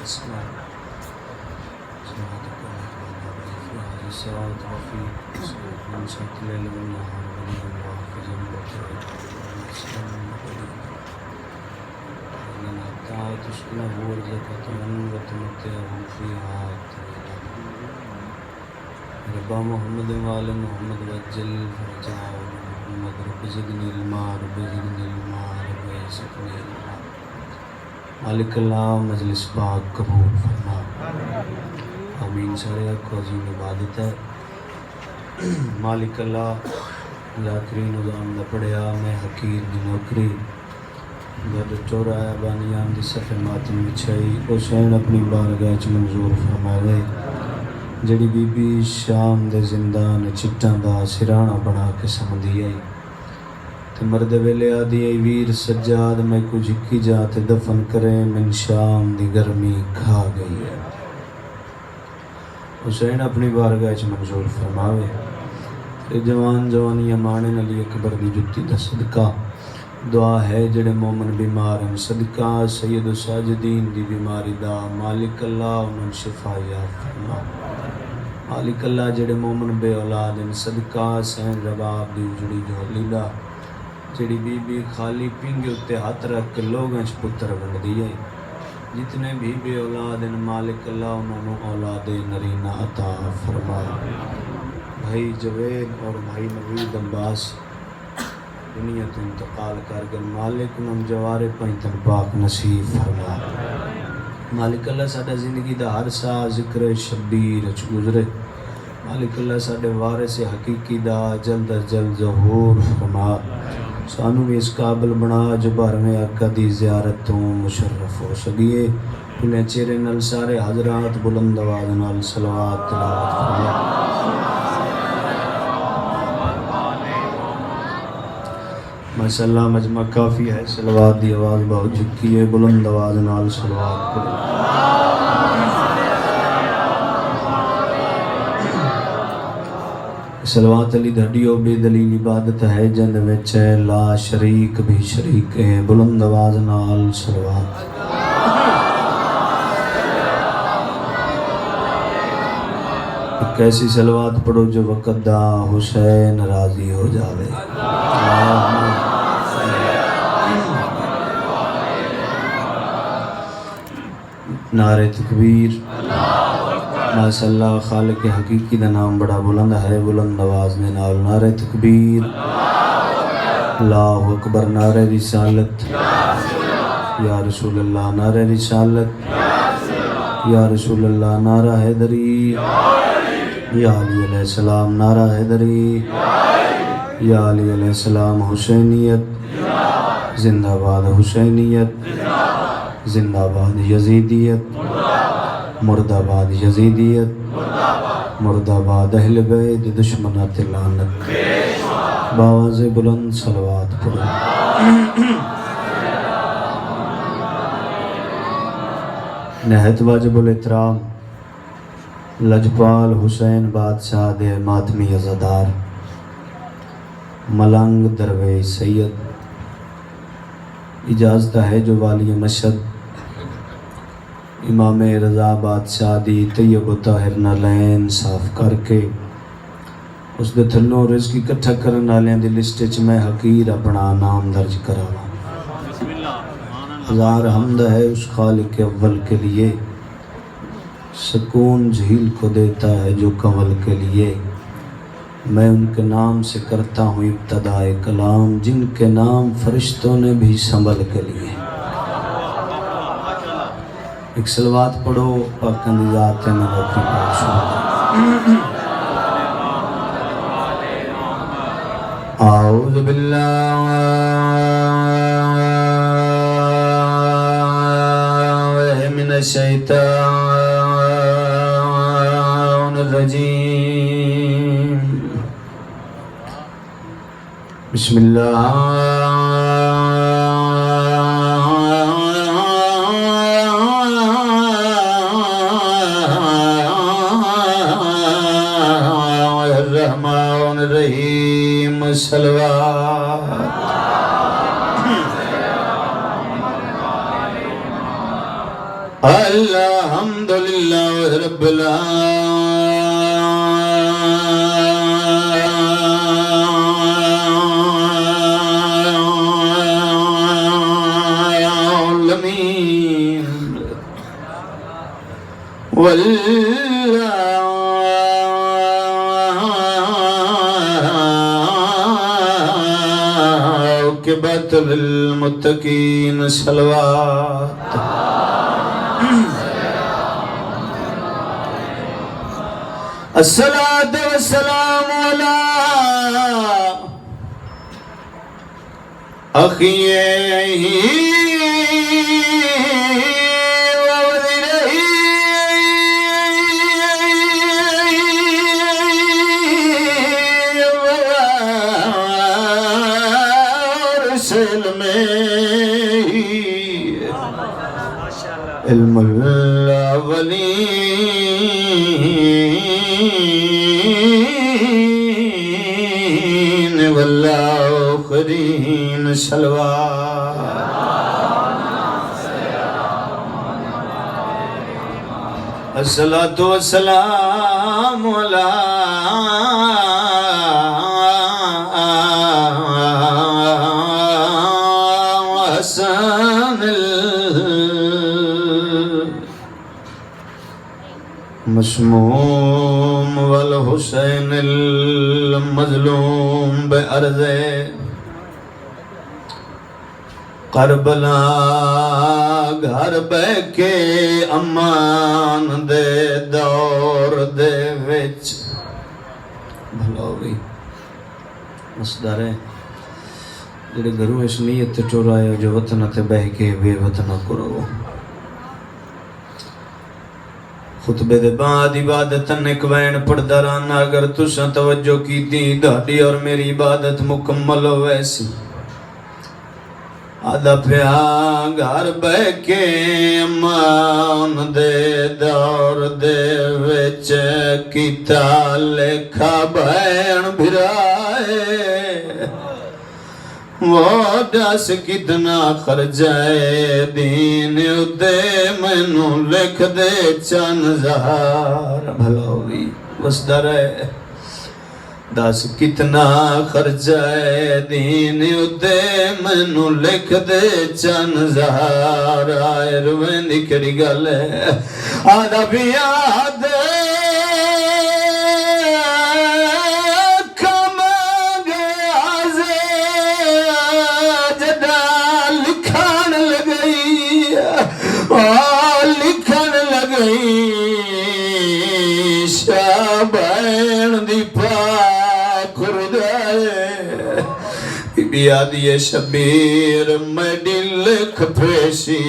ربا محمد وآل محمد وجل فرجا محمد رب زدنی علما رب زدنی علما رب زدنی علما مالک اللہ مجلس پاک قبول فرما آمین. سارے کو عظیم عبادت ہے. مالک اللہ ذاکرین ادام دا پڑھیا میں حقیر دی نوکری گھر چورایا بانیان دی صفحہ ماتم بچھائی حسین اپنی بارگاہ چ منظور فرماوے. جڑی بی بی شام دے زندان چٹاں دا سرانہ بنا کے سمدھی آئی تے مرد ویلے آدھی آئی ویر سجاد میں کو جھکی جاتے دفن کرے من شام دی گرمی کھا گئی ہے. حسین اپنی بارگاہ چ منظور فرماوے. جوان جوانی امانے علی اکبر دی جتی دا صدقہ دعا ہے جڑے مومن بیمار ہیں صدقہ سید ساجدین دی بیماری دا مالک اللہ انہوں شفا یا فرما. مالک اللہ جڑے مومن بے اولاد ہیں صدقہ سین رباب دی اجڑی جھولی دا جڑی بی بی خالی پینگے اتے ہاتھ رکھ کے لوگاں چ پتر بن دی ہے. جتنے بھی بے اولاد ہیں مالک اللہ انہوں اولاد نرینہ عطا فرما. بھائی جوید اور بھائی نوید عباس دنیا تو انتقال کر گئے. مالک انہوں جوار پنجتن پاک نصیب فرما. مالک اللہ ساڈا زندگی دا ہر سا ذکر شبیر اچ گزرے. مالک اللہ ساڈے وارث حقیقی دا جلد از جلد ظہور فرما. سانو بھی اس قابل بنا جو بارہویں آقا دی زیارت تو مشرف ہو سکیے. انہیں چہرے نال سارے حضرات بلند آواز نال صلوات تلاوت فرما. ماشاءاللہ مجمع کافی ہے. صلوات دی آواز بہت جھکی ہے. بلند آواز نال صلوات پڑھو. صلوات علی دھڑیو بے دلیل عبادت ہے جند وچ ہے لا شریک بھی شریک ہے. بلند آواز نال صلوات. ایک ایسی صلوات پڑھو جو وقت دا حسین راضی ہو جاوے. نعرہ تکبیر. ماشاءاللہ خالق حقیقی دا نام بڑا بلند ہے. بلند آواز میں نال نعرہ تکبیر اللہ اکبر. نعرہ رسالت یا رسول اللہ. نعرہ رسالت یا رسول اللہ. نعرہ حیدری یا علی علیہ السلام. نعرہ حیدری یا علی علیہ السلام. حسینیت زندہ باد. حسینیت زندہ باد. یزیدیت مرد آباد. یزیدیت مرد آباد. اہل بیت دشمنات لعنت. باواز بلند صلوات پڑھو. نہایت واجب الاحترام لجپال حسین بادشاہ دے ماتمی عزادار ملنگ درویش سید اجازت ہے جو والی مشہد امام رضا بادشاہ دی طیب و طاہر نالین صاف کر کے اس دے تھلوں رزق اکٹھا کرن والے دی لسٹ وچ میں حقیر اپنا نام درج کراواں. ہزار حمد ہے اس خالق اول کے لیے سکون جھیل کو دیتا ہے جو کنول کے لیے. میں ان کے نام سے کرتا ہوں ابتدائے کلام جن کے نام فرشتوں نے بھی سنبھل کے لیے. ایک صلوات پڑھو پاکن دی ذات ہے میں اپنی پاک سنو. اعوذ باللہ من الشیطان الرجیم. بسم اللہ الرحمن الرحیم. صلوات. اللہ للہ رب العالمین والعاقبۃ للمتقین صلوات الصلاۃ والسلام علی اخیہ علم الاولین والآخرین صلوات الصلاۃ والسلام علی حسن المسموم والحسین المظلوم بأرض کربلا گھر بہ کے امان دے دور دے وچ بھلا ہوئی مصدر ہے جڑے گھروں اس نیت چورائے جو وطن تے بہ کے بے وطنہ کرو خطبے دے بعد عبادت ایک وین پڑھدا رہنا اگر تساں توجہ کیتی تہاڈی اور میری عبادت مکمل ہوئے سی آدھا پیا گھر بہ کے امان دے دور دے وچ کیتا لکھا بہن بھرائے وہ دس کتنا خرچائے دین اتے مینوں لکھ دے چند زہار بھلا ہوئی مصدر ہے دس کتنا خرچائے دین اتے مینوں لکھ دے چند زہار آئے رویں دی کڑی گل ہے آدھا بھی یاد لکھن لگئی شابین دی پاک ردائے بیادی شبیر میڈی لکھ پیشی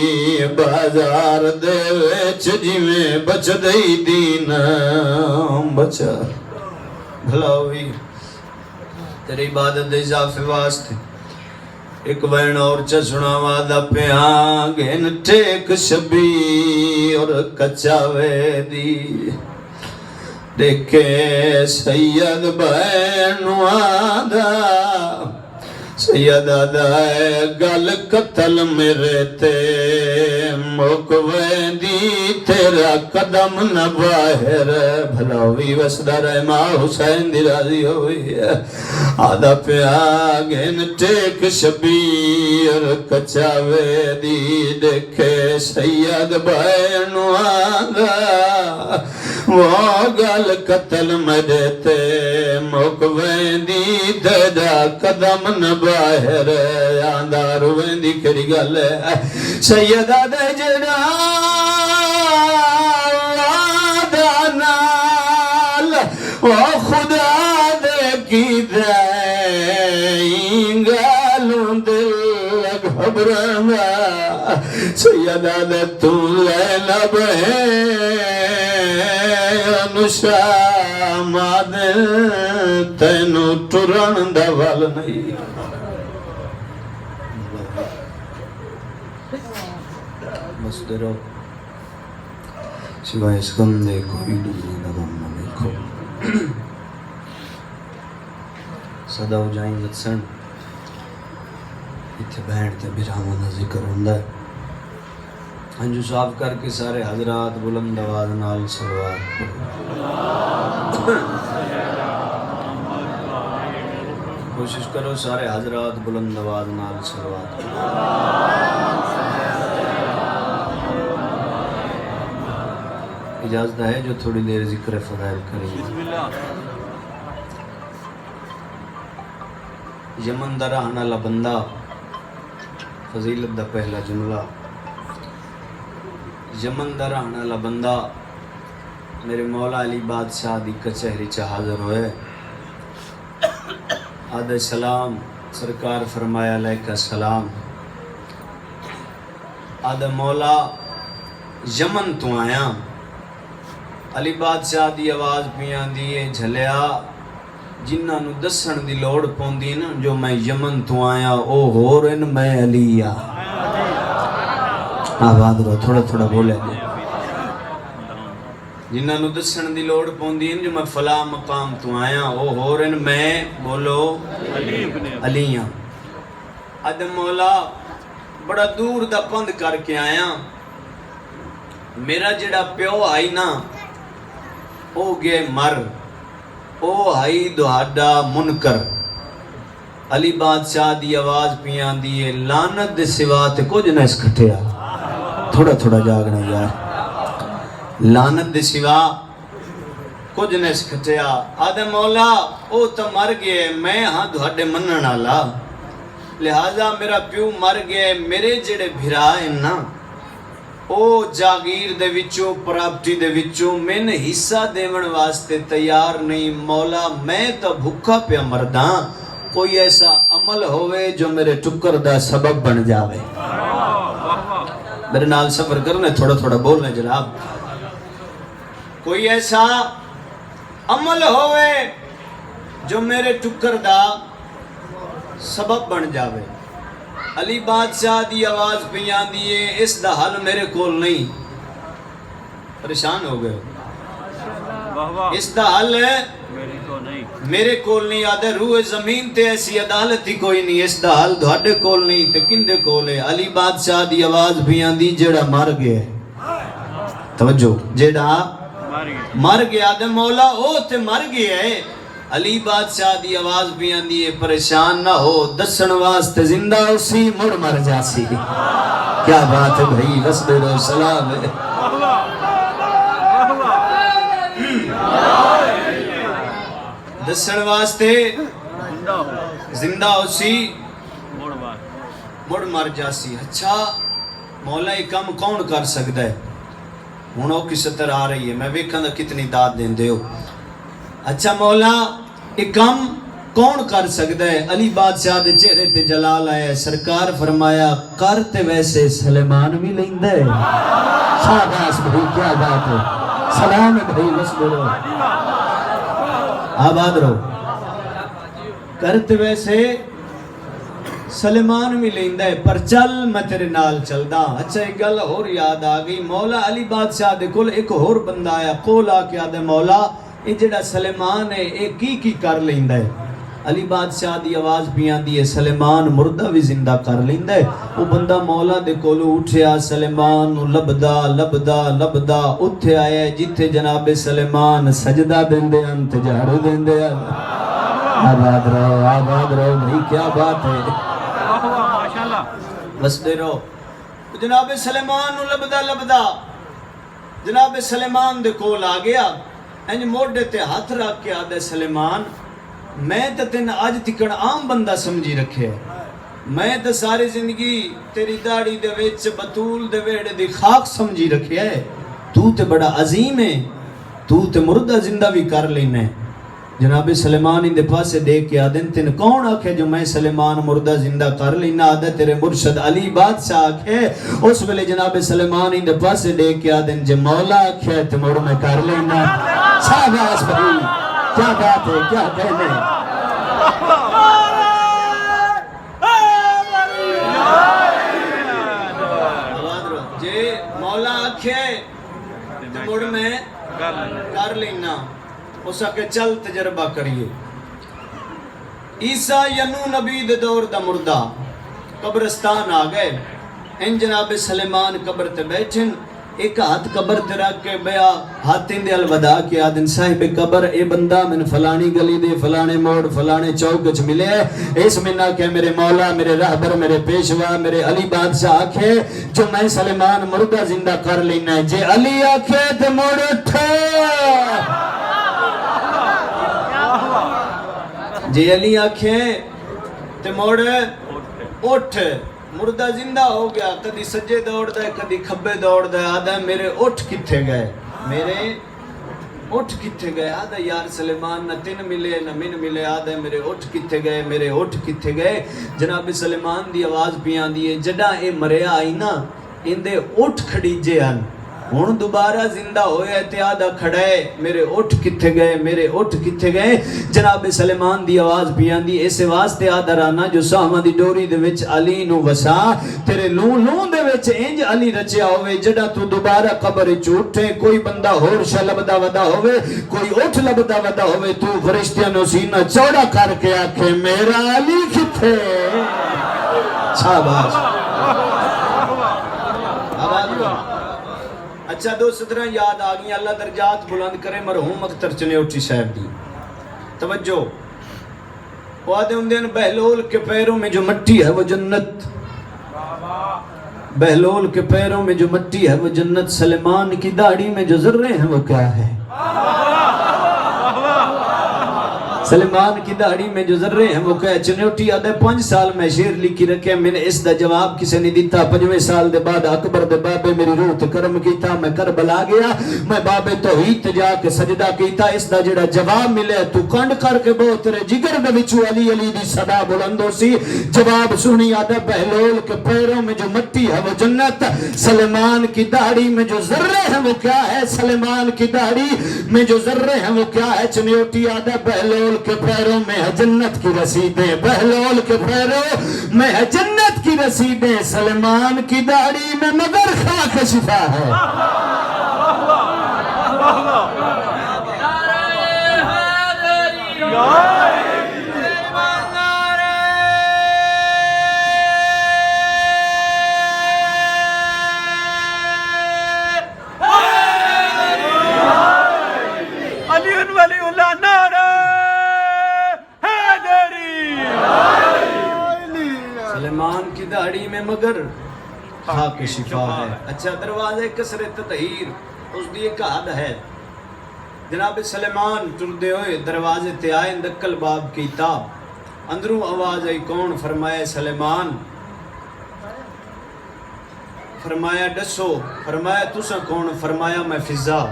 بازار دے ویچ جیویں بچ دئی دین بچا بھلا ہوئی تیری عبادت دے اضافے واسطے ایک وین اور چسنا وعدہ پیاں گھن ٹیک شبی اور کچاوے دی دیکھے سید بین وعدہ سید آدھائے گل قتل میرے تے مکویں دی تیرا قدم نہ باہر بھلا ہوئی وسدر ماں حسین دی راضی ہوئی آدھا پیا گھن ٹیک شبیر کچاوے دی دیکھے سید بین آدھا وہ گل قتل میرے تے مکویں دی تیرا قدم نہ باہر آندہ رویں دی کری گل ہے سیدہ دے جڑا وعدہ نال او خدا دے کی دیں گالوں دل گھبرنا سیدہ دے تو لیلہ بہن شاماد تینوں ٹرن دوال نہیں مصدروں سوائے اس گندے کوئی دوسری نظام نہ دیکھو صدا ہو جائیں لتسن اتھے بہن تے براہمہ نہ ذکر ہوندہ ہے ہنجو صاف کر کے سارے حضرات بلند آواز نال صلوات پڑھو۔ کوشش کرو سارے حضرات بلند آواز نال صلوات پڑھو۔ اجازت ہے جو تھوڑی دیر ذکر فضائل کریں۔ یمن دا رہن والا بندہ، فضیلت دا پہلا جملہ، یمن دا رہن والا بندہ میرے مولا علی بادشاہ دی کچہری چ حاضر ہوئے۔ آدھے سلام، سرکار فرمایا علیکہ السلام۔ آدھے مولا یمن تو آیا، علی بادشاہ دی آواز پیاں دیئے جھلیا جنہاں نو دسن دی لوڑ پوندی نا جو میں یمن تو آیا او ہورن میں علی آ۔ آباد رو تھوڑا تھوڑا بولے دے۔ جنہاں نو دسن دی لوڑ پوندی نا جو میں فلاں مقام تو آیا او ہورن میں بولو علی آ۔ آدھے مولا بڑا دور دا پند کر کے آیا، میرا جڑا پیو آئی نا او گے مر، او ہائی دہاڈا منکر۔ علی بادشاہ دی آواز پیاں دیئے لعنت دے سوا تے کچھ نہ اس کھٹیا۔ تھوڑا تھوڑا جاگنا یار۔ لعنت دے سوا کچھ نہ اس کھٹیا۔ آدھے مولا او تو مر گئے، میں ہاں دہاڈے منن والا، لہذا میرا پیو مر گئے، میرے جڑے بھرا ہیں نا او جاگیر دے وچوں پراپرٹی دے وچوں میں نے حصہ دیون واسطے تیار نہیں۔ مولا میں تو بھکا پیا مرداں، کوئی ایسا عمل ہوئے جو میرے ٹکر دا سبب بن جاوے۔ میرے نال سفر کرنے تھوڑا تھوڑا بولنے جناب۔ کوئی ایسا عمل ہوئے جو میرے ٹکر دا سبب بن جاوے۔ علی بادشاہ دی آواز پیاں دیئے اس دا حل میرے کول نہیں۔ پریشان ہو گئے، اس دا حل میرے کول نہیں۔ آدھے روح زمین تے ایسی عدالت ہی کوئی نہیں، اس دا حل دھاڑے کول نہیں تے کندے کول ہے۔ علی بادشاہ دی آواز پیاں دی جڑا مر گئے، توجہ، جڑا مر گیا۔ آدھے مولا او تے مر گیا ہے۔ علی بادشاہ دی آواز پیاں دیئے پریشان نہ ہو، دسن واسطے زندہ اسی مڑ مر جاسی۔ کیا بات ہے بھائی، وسبے رو سلام ہے۔ دسن واسطے زندہ اسی مڑ مر جاسی۔ اچھا مولا یہ کام کون کر سکتا ہے؟ ہونوں کی سطر آ رہی ہے، میں ویکھاں دا کتنی داد دین دے ہو۔ اچھا مولا یہ کام کون کر سکتا ہے؟ علی بادشاہ دے چہرے تے جلال آیا، سرکار فرمایا کرتے ویسے سلیمان بھی لیندہ ہے۔ شاباش بھائی، کیا بات ہے، سلام ہے بھائی، بس بولو آباد رہو۔ کرتے ویسے سلیمان بھی لیندہ ہے، پر چل میں تیرے نال چلدا۔ اچھا ایک گل اور یاد آگئی، مولا علی بادشاہ دے کول ایک اور بندہ آیا، کول آ کے آدھے مولا یہ جڑا سلیمان ہے یہ کی کر لیندہ ہے؟ علی بادشاہ دی آواز پیاں دیئے سلیمان مردہ بھی زندہ کر لیندہ ہے۔ وہ بندہ مولا دے کولو اٹھیا، سلیمان لبدا لبدا لبدا اٹھے آیا جتھے جناب سلیمان سجدہ دیندے ہیں تجارو دیندے ہیں۔ آباد رہو بھائی، کیا بات ہے، بس دے رہو۔ جناب سلیمان لبدا لبدا جناب سلیمان دے کول آ گیا، انج موڑے تے ہاتھ رکھ کے آدھے سلیمان میں تو تین آج تکن عام بندہ سمجھی رکھے، میں تو ساری زندگی تیری داڑی دے ویچ بطول دے ویڑے دی خاک سمجھی رکھے ہے، تو تے بڑا عظیم ہے، تو تے مردہ زندہ بھی کر لینے۔ جناب سلیمان ان دے پاسے دیکھ کے آدھیں تین کون آکھے جو میں سلیمان مردہ زندہ کر لینا؟ آدھے تیرے مرشد علی بادشاہ آکھے۔ اس ویلے جناب سلیمان ان دے پاسے دیکھ کے آدھیں جو مولا آکھے تے مر میں کر لینا۔ شاباش بھائی، کیا بات ہے، کیا کہنے۔ جے مولا آکھے تے مر میں کر لینا، اس کے چل تجربہ کریے۔ عیسیٰ ینو نبی دے دور دا مردہ قبرستان آ گئے، ان جناب سلیمان قبر تے بیٹھن ایک ہاتھ قبر تے رکھ کے بیا ہاتھ دے الوداع کے آدن صاحب قبر اے بندہ من فلانی گلی دے فلانے موڑ فلانے چوک وچ ملے اس منا کہ میرے مولا میرے رہبر میرے پیشوا میرے علی بادشاہ آکھے جو میں سلیمان مردہ زندہ کر لینا ہے جے علی آکھے تے موڑ اٹھے جے علی آکھے تے موڑ اٹھ مردہ زندہ ہو گیا کدی سجے دوڑ دے کدی کھبے دوڑ دے آدھا میرے اٹھ کتھے گئے میرے اٹھ کتھے گئے آدھا یار سلیمان نہ تن ملے نہ من ملے آدھا میرے اٹھ کتھے گئے میرے اٹھ کتھے گئے جناب سلیمان دی آواز پیان دیئے جڑا اے مریا آئی نا اندے اٹھ کھڑی جے ہن ہن دوبارہ زندہ ہوئے تے آدھا کھڑے میرے اٹھ کتھے گئے میرے اٹھ کتھے گئے جناب سلیمان دی آواز پیان دی ایسے واسطے آدھا رانا جو ساہمہ دی ڈوری دے وچ علی نو وسا تیرے لون دے وچ انج علی رچیا ہوئے جڑا تو دوبارہ قبر چوٹھے کوئی بندہ ہور شا لبدا ودا ہوئے کوئی اٹھ لبدا ودا ہوئے تو فرشتیاں نو سینہ چوڑا کر کے آکھے میرا علی کتھے شاباش اچھا دو سترہ یاد آگئی اللہ درجات بلند کرے مرحوم اختر چنیوٹی صاحب دی توجہ وہ آدھے ان دن بہلول کے پیروں میں جو مٹی ہے وہ جنت بہلول کے پیروں میں جو مٹی ہے وہ جنت سلیمان کی داڑھی میں جو ذرے ہیں وہ کیا ہے سلیمان کی داڑھی میں جو ذرے ہیں وہ کہے چنیوٹی آدھے 5 سال میں شیر لکھی رکھے میں نے اس دا جواب کسے نہیں دیتا 5ویں سال دے بعد اکبر دے بابے میری روح تے کرم کیتا میں کربلا گیا میں بابے توحید تے جا کے سجدہ کیتا اس دا جڑا جواب ملے تو کنڈ کر کے بہت تیرے جگر دے وچوں علی علی دی صدا بلندو سی جواب سنی آدھے بہلول کے پیروں میں جو مٹی ہے وہ جنت سلیمان کی داڑھی میں جو ذرے ہیں وہ کیا ہے سلیمان کی داڑھی میں جو ذرے ہیں وہ کیا ہے چنیوٹی آدھے بہلول کے پیروں میں ہے جنت کی رسیدیں بہلول کے پیروں میں ہے جنت کی رسیدیں سلیمان کی داڑھی میں مگر خاک شفا ہے سلیمان کی داڑھی میں مگر خاک شفا ہے اچھا دروازے کسر تطہیر اس دی ایک حد ہے جناب سلیمان ٹردے ہوئے دروازے تے آئے اندکل باب کیتا اندروں آواز آئی کون فرمایا سلیمان فرمایا ڈسو فرمایا تسا کون فرمایا میں فضا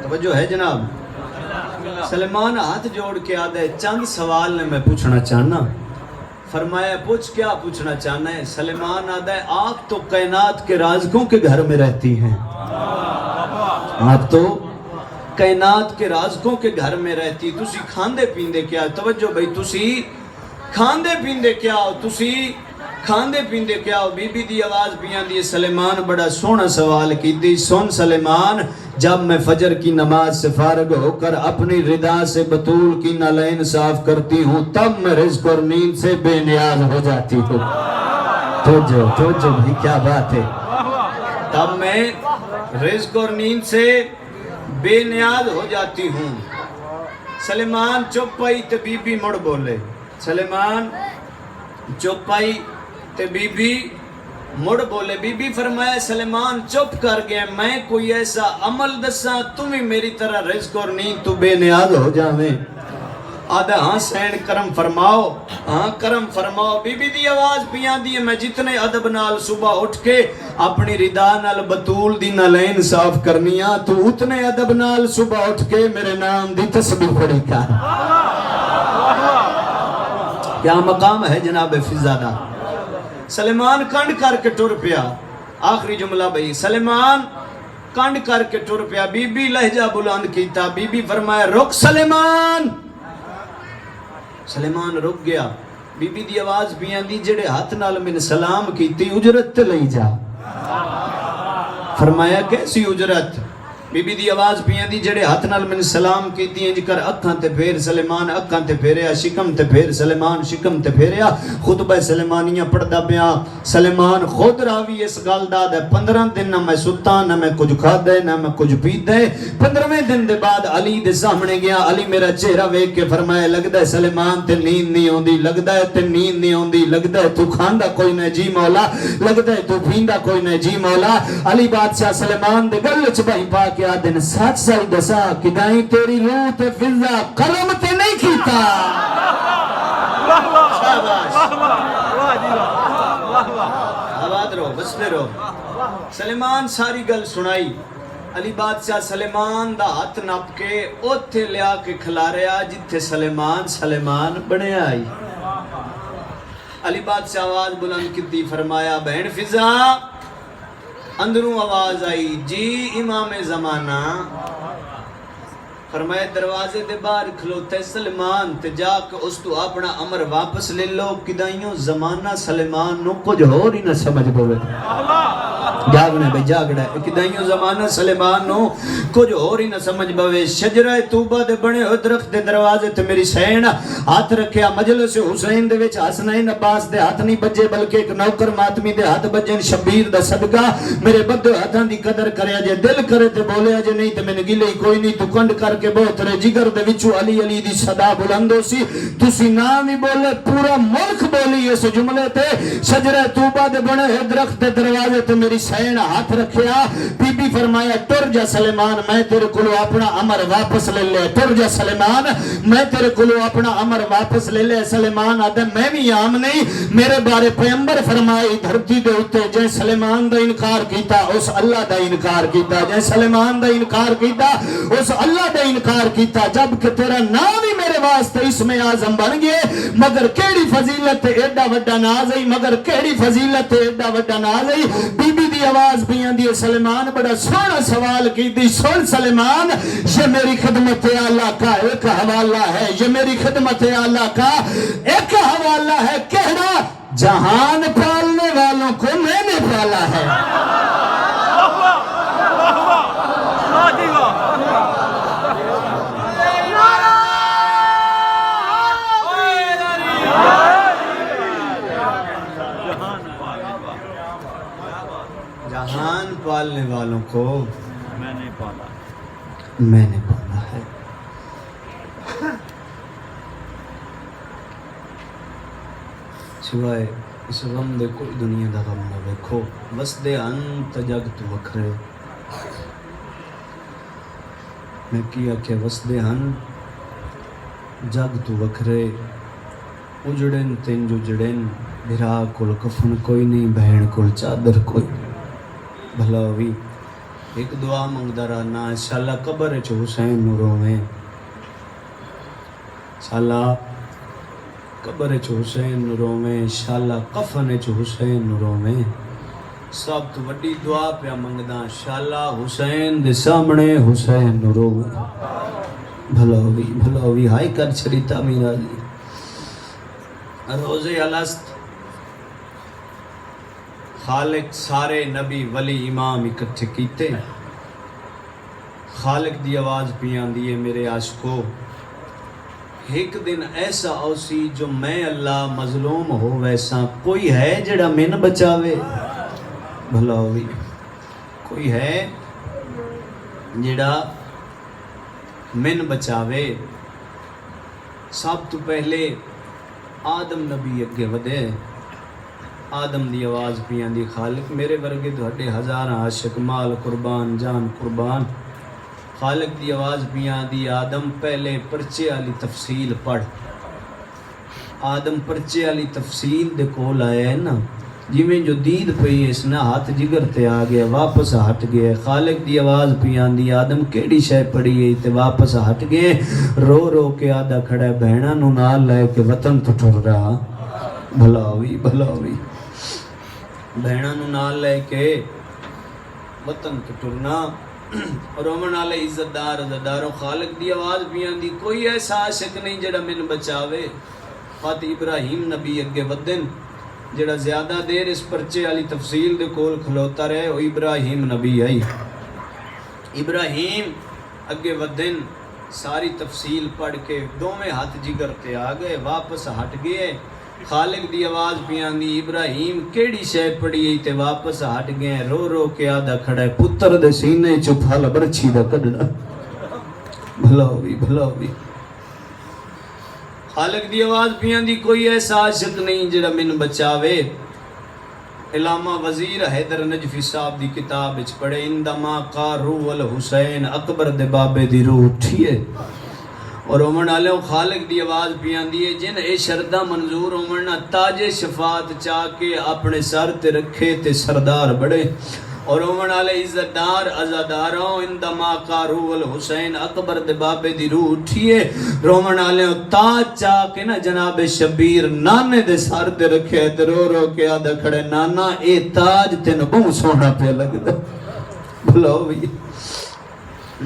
توجہ ہے جناب سلیمان ہاتھ جوڑ کے آدھے چند سوال نے میں پوچھنا چاہنا فرمایا پوچھ کیا پوچھنا چاہنا ہے سلیمان آدھے آپ تو کائنات کے رازقوں کے گھر میں رہتی ہیں آپ تو کائنات کے رازقوں کے گھر میں رہتی تسی کھاندے پیندے کیا توجہ بھئی تسی کھاندے پیندے کیا ہو تسی کھاندے پیندے کیا ہو بی بی دی آواز بیان دی سلیمان بڑا سونا سوال کی دی سن سلیمان جب میں فجر کی نماز سے فارغ ہو کر اپنی ردا سے بطول کی نالین صاف کرتی ہوں تب میں رزق اور نیند سے بے نیاز ہو جاتی ہوں توجہ بھی کیا بات ہے تب میں رزق اور نیند سے بے نیاز ہو جاتی ہوں سلیمان چپ پائی تے بی بی مڑ بولے سلیمان چپ پائی تے بی بی مڑ بولے بی بی فرمایا سلیمان چپ کر گئے میں کوئی ایسا عمل دساں تمہیں میری طرح رزق اور نیند تو بے نیاز ہو جاویں آدھا ہاں سین کرم فرماؤ ہاں کرم فرماؤ بی بی دی آواز پیان دی میں جتنے ادب نال صبح اٹھ کے اپنی ردا نال بطول دی نالین صاف کرنیاں تو اتنے ادب نال صبح اٹھ کے میرے نام دی تسبیح پڑھی کر کیا مقام ہے جناب فضادہ سلیمان کنڈ کر کے ٹر پیا آخری جملہ بھئی سلیمان کنڈ کر کے ٹر پیا بی بی لہجہ بلند کیتا بی بی فرمایا رک سلیمان سلیمان رک گیا بی بی دی آواز بیان دی جڑے ہاتھ نال من سلام کیتی اجرت لئی جا فرمایا کیسی اجرت بی بی دی آواز پیاں دی جڑے ہاتھ نال میں سلام کیتی ہیں جکر اکھاں تے پھیر سلیمان اکھاں تے پھیریا شکم تے پھیر سلیمان شکم تے پھیریا خطبہ سلیمانیہ پڑھدا پیا سلیمان خود راوی اس گل دا ہے 15 دن نہ میں ستا نہ میں کچھ کھادا نہ میں کچھ پیتا 15ویں دن دے بعد علی دے سامنے گیا علی میرا چہرہ ویکھ کے فرمایا لگدا ہے سلیمان تے نیند نہیں اوندی لگدا ہے تے نیند نہیں اوندی لگدا ہے تو کھاندا کوئی نہ جی مولا لگدا ہے تو پیندا کوئی نہ جی مولا علی بادشاہ سلیمان دے گل وچ بہی پا کے آ دن سچ سچ دسا کدائیں تیری روح تے فضا قلم تے نہیں کیتا شاباش آباد رہو بستے رہو سلیمان ساری گل سنائی علی بادشاہ سلیمان دا ہاتھ نپ کے اوتھے لیا کے کھلا رہا جتھے سلیمان بنے آئی علی بادشاہ آواز بلند کیتی فرمایا بہن فضا اندروں آواز آئی جی امام زمانہ فرمایا دروازے دے باہر کھلوتے سلیمان تے جا کے اس تو اپنا امر واپس لے لو کدائیوں زمانہ سلیمان نو کچھ ہو ہی نہ سمجھ پوے جاگنا بھئی جاگنا ہے کدائیوں زمانہ سلیمان نو کچھ ہو ہی نہ سمجھ پوے شجرہ توبہ دے بنے ہوئے درخت دے دروازے تے میری سین ہاتھ رکھیا مجلس حسین دے وچ حسنین عباس دے ہاتھ نہیں بجے بلکہ ایک نوکر ماتمی دے ہاتھ بجن شبیر دا صدقہ میرے بدو ہاتھاں دی قدر کریا جے دل کرے تے بولے جے نہیں تے میں گلے کوئی نہیں تو کنڈ کر کے بہت رہے جگر دے وچو علی علی دی صدا بلندو سی تسی نام ہی بولے پورا ملک بولی اس جملے تے شجرہ توبہ دے بنے ہے درخت دے دروازے تے میری سین ہاتھ رکھیا بی بی فرمایا ٹر جا سلیمان میں تیرے کلو اپنا امر واپس لے لے ٹر جا سلیمان میں تیرے کلو اپنا امر واپس لے لے سلیمان آدھے میں بھی عام نہیں میرے بارے پیمبر فرمائی دھرتی دے ہوتے جائے سلیمان دا انکار کیتا اس اللہ دا انکار کیتا جائے سلیمان دا انکار کیتا اس اللہ دا انکار کیتا جب کہ تیرا نام ہی میرے واسطے اسم اعظم بن گئے مگر کیڑی فضیلت ایڈا وڈا ناز ہے مگر کیڑی فضیلت ایڈا وڈا ناز ہے بی بی دی آواز بیان دی سلیمان بڑا سونا سوال کی دی سن سلیمان یہ میری خدمت اعلیٰ کا ایک حوالہ ہے یہ میری خدمت اعلیٰ کا ایک حوالہ ہے کہنا جہان پالنے والوں کو میں نے پالا ہے جہان پالنے والوں کو میں نے پالا ہے سوائے اس غم دے کوئی دنیا دا غم نہ دیکھو وسدے انت جگ تو وکھرے میں کیا کہ وسدے ان جگ تو وکھرے اجڑن تین جو جڑن بھرا کل کفن کوئی نہیں بہن کل چادر کوئی بھلا ہوئی ایک دعا منگدہ رہنا انشاءاللہ قبر چو حسین نوروں میں انشاءاللہ قبر چو حسین نوروں میں انشاءاللہ کفن چو حسین نوروں میں سب تو وڈی دعا پہ منگدہ انشاءاللہ حسین دے سامنے حسین نوروں میں بھلا ہوئی ہائی کر چھڑیتا میرا جی روزے الست خالق سارے نبی ولی امام اکٹھے کیتے خالق دی آواز پیان دیئے میرے عاشقو ایک دن ایسا اوسی جو میں اللہ مظلوم ہو ویسا کوئی ہے جڑا من بچاوے بھلا ہوئی کوئی ہے جڑا من بچاوے سب تو پہلے آدم نبی اگے ودے آدم دی آواز پیان دی خالق میرے ورگے دھڑے ہزاراں عاشق مال قربان جان قربان خالق دی آواز پیان دی آدم پہلے پرچے والی تفصیل پڑھ آدم پرچے والی تفصیل دے کول آیا ہے نا جویں جو دید پئی اس نا ہاتھ جگر تے آ گیا واپس ہٹ گیا خالق دی آواز پیان دی آدم کیڑی شے پڑی ہے تے واپس ہٹ گئے رو رو کے آدھا کھڑا ہے بہناں نو نال لے کے وطن تو ٹر رہا بھلا ہوئی بہناں نو نال لے کے وطن تو ٹرنا اور امن والے عزت دار عزتداروں خالق دی آواز پیان دی کوئی ایسا عاشق نہیں جڑا من بچاوے فاتح ابراہیم نبی اگے ودن جڑا زیادہ دیر اس پرچے والی تفصیل دے کول کھلوتا رہے وہ ابراہیم نبی آئی ابراہیم اگے ودن ساری تفصیل پڑھ کے دوویں ہاتھ جگر تے آ گئے، واپس ہٹ گئے، خالق دی آواز پیاندی ابراہیم کیڑی شے پڑی تے واپس ہٹ گئے، رو رو کے آدھا کھڑا ہے پتر دے سینے چ پھل برچھی دا کڈنا، بھلا ہوئی خالق دی آواز پیاندی کوئی ایسا عاشق نہیں جڑا من بچاوے۔ علامہ وزیر حیدر نجفی صاحب دی کتاب وچ پڑھے اندما قارو الحسین اکبر دے بابے دی روح اٹھیے اور اومن آلیوں خالق دی آواز پیاندی ہے جن اے شردہ منظور اومن تاج شفاعت چاہ کے اپنے سر تے رکھے تے سردار بڑے اور اومن آلے عزتدار ازاداروں اندما قارو الحسین اکبر دے بابے دی روح اٹھیے رومن آلیوں تاج چاہ کے نا جناب شبیر نانے دے سر تے رکھے تے رو رو کے آدھا کھڑے نانا اے تاج تین بہت سونا پہ لگ دا بھلو بھی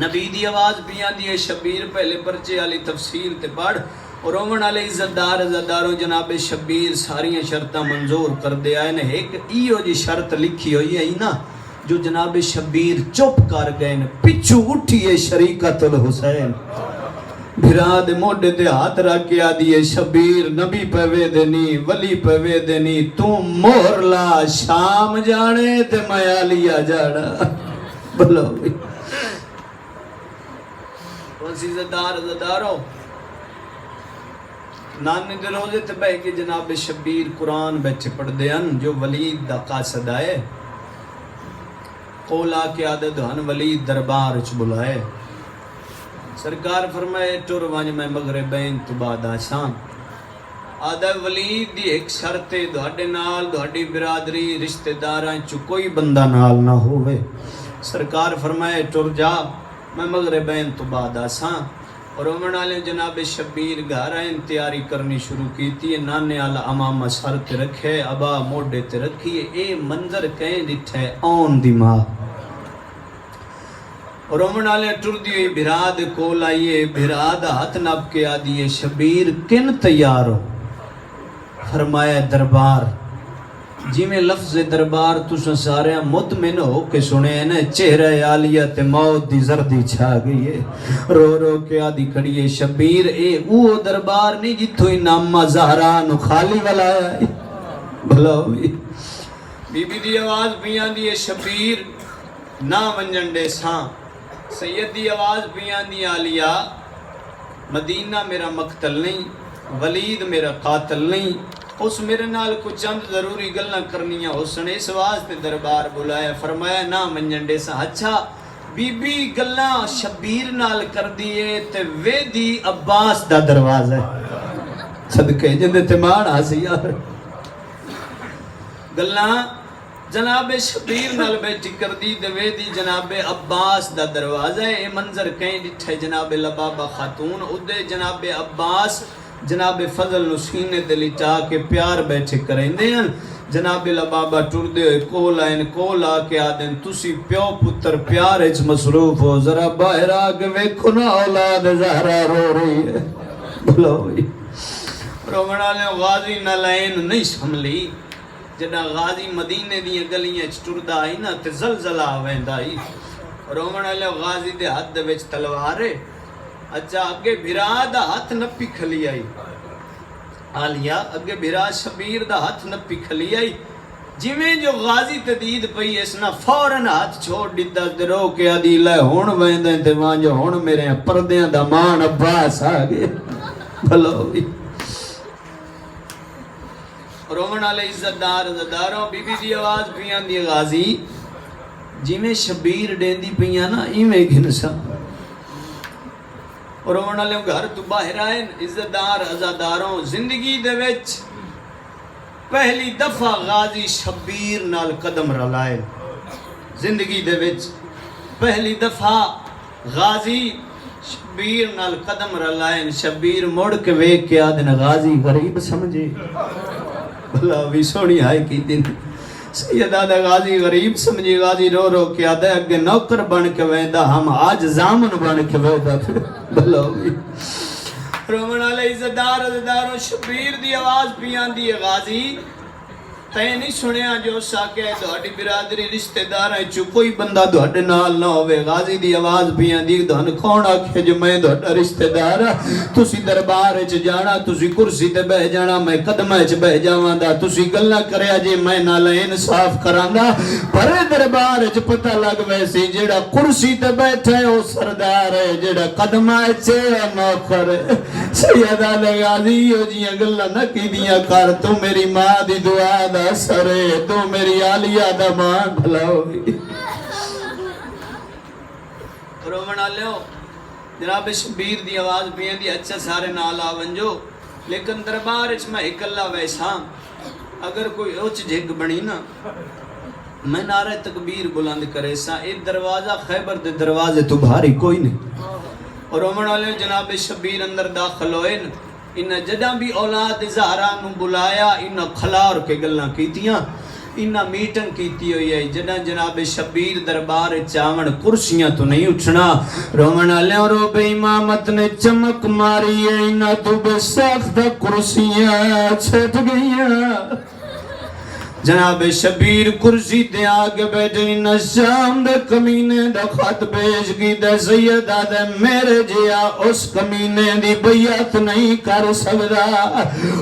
نبی دی آواز پیاندی ہے شبیر پہلے پرچے والی تفصیل تے پڑھ اور رومن والے عزتدار ازاداروں جناب شبیر ساریاں شرطاں منظور کر دے آئے نے ایک ایو جی شرط لکھی ہوئی ہے نا جو جناب شبیر چپ کر گئے نے پچھو اٹھیے شریکت الحسین بھراد موڈے دے ہاتھ رکھ کے آدھی شبیر نبی پہوے دینی ولی پہوے دینی تو مہر لا شام جانے تے میالیا جانا بلو بھی عزتدار عزتداروں نانے دے روزے تے بہ کے جناب شبیر قرآن بیچے پڑھ دے ان جو ولید دا قاصد آئے قولا کے عادت ہن ولید دربار چ بلائے سرکار فرمائے ٹر ونج میں مغربین تو بعد آسان آدھا ولید دی ایک شرط دہاڈے نال دہاڈی برادری رشتہ داراں چ کوئی بندہ نال نہ ہوئے سرکار فرمائے ٹر جا میں مغربین تو بعد آسان اور اومن والے جناب شبیر گھر آئیں تیاری کرنی شروع کی تھی نانے والا امامہ سر تے رکھے ابا موڈے تے رکھیے اے منظر کہیں ڈٹھے اون دی ماں اور اومن والے ٹر دیئے بھراد کول آئیے بھراد ہاتھ نپ کے آدیے شبیر کن تیار ہو فرمایا دربار جی میں لفظ دربار تُساں سارے مطمئن ہو کے سنے ہیں چہرہ عالیہ تے موت دی زردی چھا گئی ہے رو رو کے آدھی کھڑی ہے شبیر اے وہ دربار نہیں جتھو ہی نامہ زہران خالی والا ہے بھلا ہوئی بی بی دی آواز پیاں دی شبیر نا ونجن دے ساں سید دی آواز پیاں دی عالیہ مدینہ میرا مقتل نہیں ولید میرا قاتل نہیں اس میرے نال کچھ چند ضروری گلنا کرنیاں اس نے اس واسطے دربار بلایا فرمایا نا منجنڈے سا اچھا بی بی گلنا شبیر نال کر دیئے تے وے دی عباس دا دروازہ ہے صدقے جندے تیمان آسی یار گلنا جناب شبیر نال بیٹی کر دی تے وے دی جناب عباس دا دروازہ ہے اے منظر کہیں ڈٹھے جناب لبابہ خاتون ادھے جناب عباس جناب فضل نسینے دلی چاہ کے پیار بیٹھے کریں دیں جناب لبابا ٹر دے ہوئے کول آ کے آدھیں تسی پیو پتر پیار اچ مصروف ہو ذرا باہر آگے ویکھو نا اولاد زہرہ رو رہی ہے بھلو ہوئی رومنہ نے غازی نہ لائن نہیں سملی جنا غازی مدینے دیا گلیاں ٹردہ آئی نا تے زلزلہ ویندہ آئی رومنہ نے غازی دے حد وچ تلوارے اچھا اگے بھرا دا ہاتھ نپی کھلی آئی آلیا اگے بھرا شبیر دا ہاتھ نپی کھلی آئی جویں جو غازی تدید پئی اس نا فوراں ہاتھ چھوڑ دیتا درو کے آدھی لے ہون ویندیں تے وہاں جو ہون میرے پردیاں دا مان عباس آگے بھلو ہوئی رومن علیہ عزتدار عزتداروں بی بی دی آواز پیان دی غازی جویں شبیر ڈیندی پیان نا ایویں گھنسا اور انہوں نے گھر تو باہر آئے عزتدار عزاداروں زندگی دے وچ پہلی دفعہ غازی شبیر نال قدم رلائے زندگی دے وچ پہلی دفعہ غازی شبیر نال قدم رلائے شبیر مڑ کے ویک کے آدھن غازی غریب سمجھے بھلا بھی سونی آئے کی دن سید آدھا غازی غریب سمجھے غازی رو رو کے آدھا اگے نوکر بن کے ویدہ ہم آج زامن بن کے ویدہ بھلا ہوئی رومن علیہ عزتدار عزتداروں شبیر دی آواز پیان دی غازی تے نہیں سنیا جو ساکے دوڑی برادری رشتہ دار ہے چو کوئی بندہ دوڑے نال نہ ہوئے غازی دی آواز پیاں دی دھن کھون آکھے جو میں دوڑا رشتہ دار تسی دربار اچ جانا تسی کرسی تے بہ جانا میں قدم اچ بہ جاواں دا تسی گلاں کریا جے میں نال انصاف کراں گا پر دربار اچ پتہ لگ ویسی جیڑا کرسی تے بیٹھے او سردار ہے جیڑا قدم اچ نوکر سیدہ غازی ہو جیاں گلاں نہ کیدیاں کر تو میری ماں دی دعا دا سرے تو میری آلیہ دا مان بھلا ہوئی رومن آلیو جناب شبیر دی آواز پیئے دی اچھا سارے نالا ونجو لیکن دربار اچھ میں اکلا ویسا اگر کوئی اوچ جھگ بنی نا میں نعرہ تکبیر بلند کرے سا ایک دروازہ خیبر دے دروازے تو بھاری کوئی نہیں اور رومن آلیو جناب شبیر اندر داخل ہوئے انہا جدہ بھی اولاد زہرانوں بلایا انہا کھلار کے گلنا کیتیاں انہا میٹنگ کیتی ہوئی ہے جدہ جناب شبیر دربار چاون کرسیاں تو نہیں اٹھنا رومن علیہ رو بے امامت نے چمک ماری ہے انہا تو بے سخت کرسیاں چھٹ گئیاں جناب شبیر کرسی دے آگے بیٹھے نشام دے کمینے دے خط پیش کی دے سیدہ دے میرے جیا اس کمینے دی بیعت نہیں کر سکتا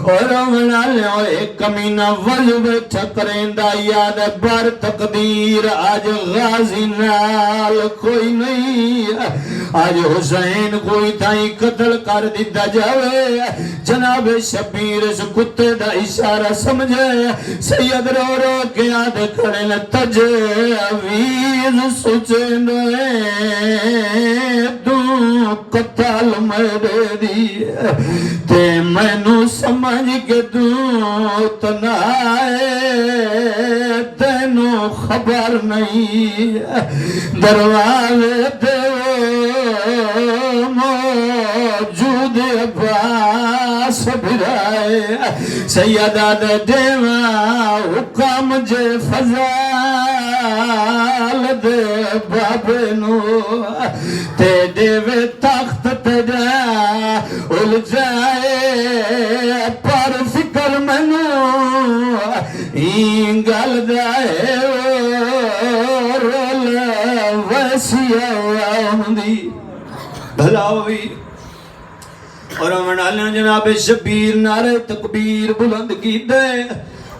اور منا لیں ایک کمینہ وجب ٹھکریں دا یاد بر تقدیر آج غازی نال کوئی نہیں آج حسین کوئی تھائی قتل کر دیتا جاوے جناب شبیر اس کتے دا اشارہ سمجھے سید رو رو کے آدھ کھڑے نہ تجویز سچنے تو قتل میرے دی تے میں نو سمجھ کے تو تنائے تینو خبر نہیں دروازے تے موجود عباس بھرائے سیدہ دے دیوہ حکم جے فضال دے بابے نو تے دیوے تخت تے جا الجائے پر فکر منو انگل دائے رول ویسی آمدی بھلا ہوئی اور منالیاں جناب شبیر نعرہ تکبیر بلند کی دے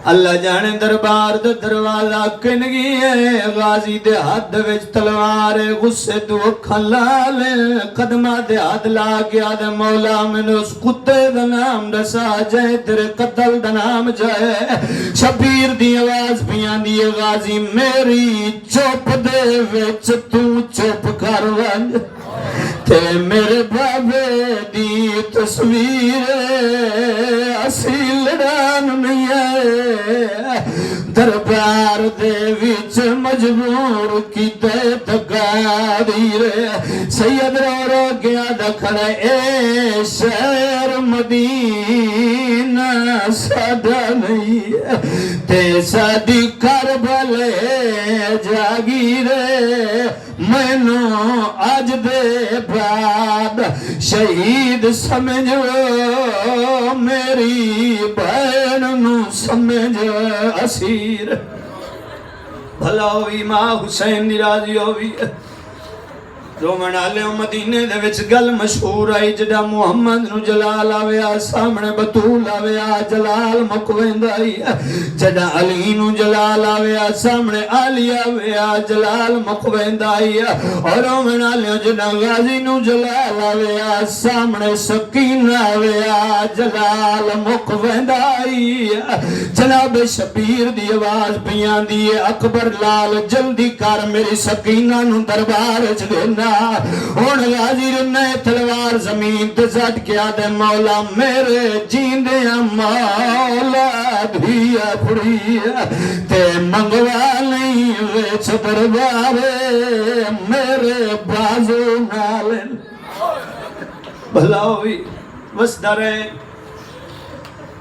اللہ جانے دربار دے دروازہ کنگی ہے غازی دے ہاتھ وچ تلوار غصے تو کھلالے قدمہ دے ہاتھ لا گیا دے مولا میں نے اس کتے دا نام دسا جائے تیرے قتل دا نام جائے شبیر دی آواز بیان دی غازی میری چوپ دے وچ تو چوپ کر ونج تے میرے بابے دی تصویر اسی لڑان نہیں ہے دربار دے وچ مجبور کی تے تقادیر سید رو رو گیا دکھڑے اے شہر مدینہ سادہ نہیں تے سادی کربلے جاگیر میں نو آج دے بعد شہید سمجھو میری بہن نو سمجھ اسیر بھلا ہوئی ماں حسین دی راضی ہوئی رومن آلے مدینے دے وچ گل مشہور آئی جڑا محمد نو جلال آویا سامنے بطول آویا جلال مکویند آئی جڑا علی نو جلال آویا سامنے آلی آویا جلال مکویند آئی اور رومن آلے جڑا غازی نو جلال آویا سامنے سکین آویا جلال مکویند آئی جناب شبیر دی آواز بیان دی اکبر لال جلدی کر میری سکینہ نو دربار چ دینا ہون غازی رنے تلوار زمین تے زٹ کیا دے مولا میرے جیندے مولا دھیا پڑی تے منگوا نہیں ویچ دربارے میرے بازو نالن بھلا ہوئی وسدہ رہے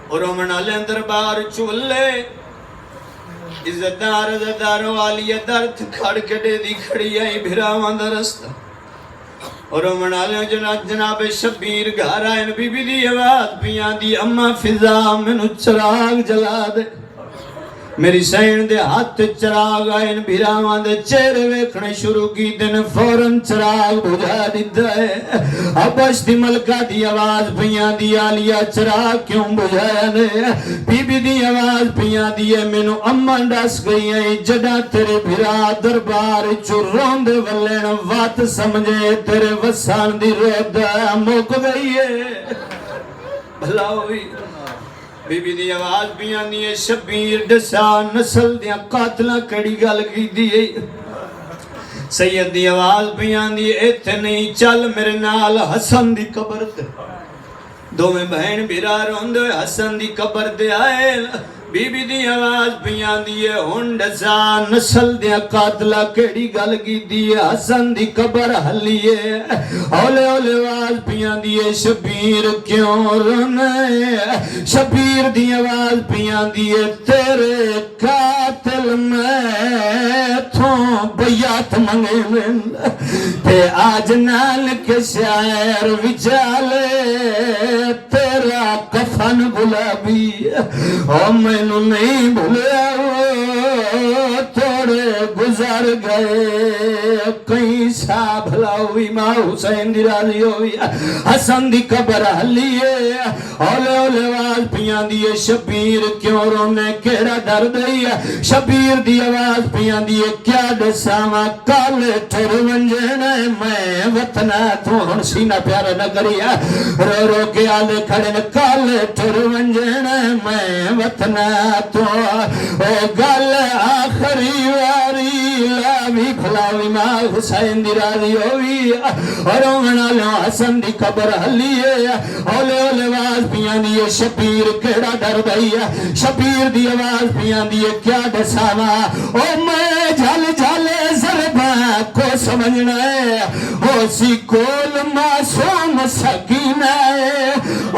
اور منالیں دربار چولے عزتدار عزتداروں والی درد کھڑ کے دے دی کھڑی آئی بھراوان درستہ اور منالیں جناب شبیر گھر آئین بی بی دی آواز پیان دی اما فضا میں نو چراغ جلا دے میری سین دے ہاتھ چراغ آئے بھیراواں دے چہرے ویکھنے شروع کی دن فوراں چراغ بجھا دیتا ہے ابش دی ملکہ دی آواز پیاں دی آلیا چراغ کیوں بجھایا نے بی بی دی آواز پیاں دی ہے مینو اماں ڈس گئی ہیں جڑا تیرے بھیرا دربار چرون دے ولین وات سمجھے تیرے وسان دی رود مک گئی ہے بھلا ہوئی بی بی دی آواز بھی آنی ہے شبیر ڈسا نسل دیا قاتلہ کڑی گل کی دیئے سید دی آواز بھی آنی ہے ایتھے نہیں چل میرے نال حسن دی قبر دے دو میں بہن بیرا روندے حسن دی قبر دے آئے بی بی دی آواز بھی آنی ہے ہن ڈسا نسل دیا قاتلہ کڑی گل کی دیئے حسن دی قبر حلیے اولے اولے آواز بھی آنی ہے شبیر کیوں رونے شبیر دی آواز بھی آنی ہے تیرے قاتل میں تھوں بیعت منگے من تے آج نال کے شاعر وچالے تیرا کفن گلابی او مینو نہیں بھولیا تھوڑے گزر گئے کئی سا بھلا ہوئی ماں حسین دی راضی ہوئی حسن دی قبر حلیے اولے اولے آواز پیاں دیئے شبیر کیوں رونے کیڑا ڈر دئی شبیر دی آواز پیاں دیئے کیا ڈساواں کالے ٹھر ونجنے میں وطنہ تو ہن سینہ پیارا نہ کریا رو رو کے آلے کھڑے نے کالے ٹھر ونجنے میں وطنہ تو او گل آخری واری لاوی کھلاوی ماں حسین دی راضی ہوئی اور اونا لوں حسن دی قبر حلیے اولے اولے آواز پیاں دیئے شبیر کیڑا ڈر دئی شبیر دی آواز پیاں دیئے کیا ڈساوا او میں جھل جھلے ضرباں کو سمجھنا ہے او سی کول معصوم سکینہ ہے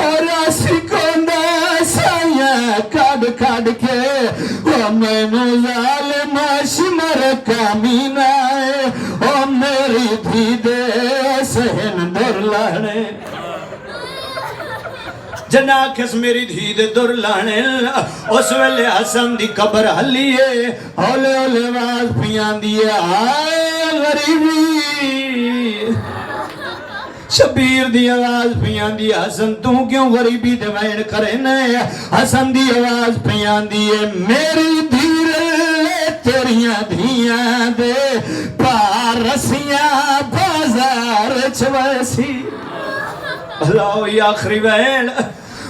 اور اسی کوندہ سایاں کاڑ کاڑ کے او میں نو ظالم شمر کامینہ ہے او میری دھی دے سہن در لانے جناکس میری دھی دے در لانے اس ویلے حسن دی قبر حلیے اولے اولے آواز پیاں دیئے آئے غریبی شبیر دی آواز پیاں دی حسن تو کیوں غریبی دے وین کرنے حسن دی آواز پیاں دیئے میری دھیرے تیریاں دھیاں دے پارسیاں بازار چویسی اللہ یہ آخری وین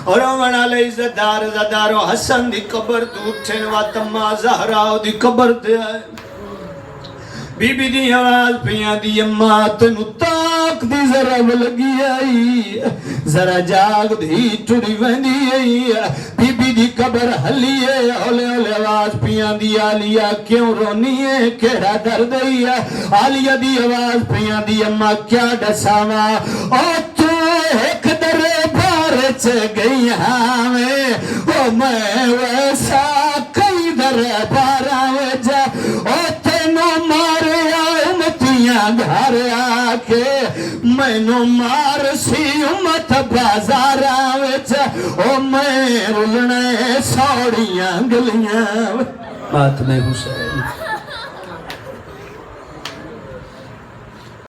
اور امنا لے عزتدار عزتدارو حسن دی قبر تو اٹھن واتمہ زہراؤ دی قبر دے آئے بی بی دی آواز پیاں دی اماں تنو تاک دی ذرا بلگی آئی ذرا جاگ دی ٹوڑی ویندی آئی بی بی دی قبر حلیے اولے اولے آواز پیاں دی آلیا کیوں رونی ہے کیڑا ڈر دئی آلیا دی آواز پیاں دی اماں کیا ڈساوا او تو ایک درے بارچ گئی ہمیں او میں ویسا کئی درے بارا وجہ او تینو مارے امتیاں گھر آکے میں نو مار سی امت بازار وجہ او میں رلنے سوڑیاں گلیاں ماتم حسین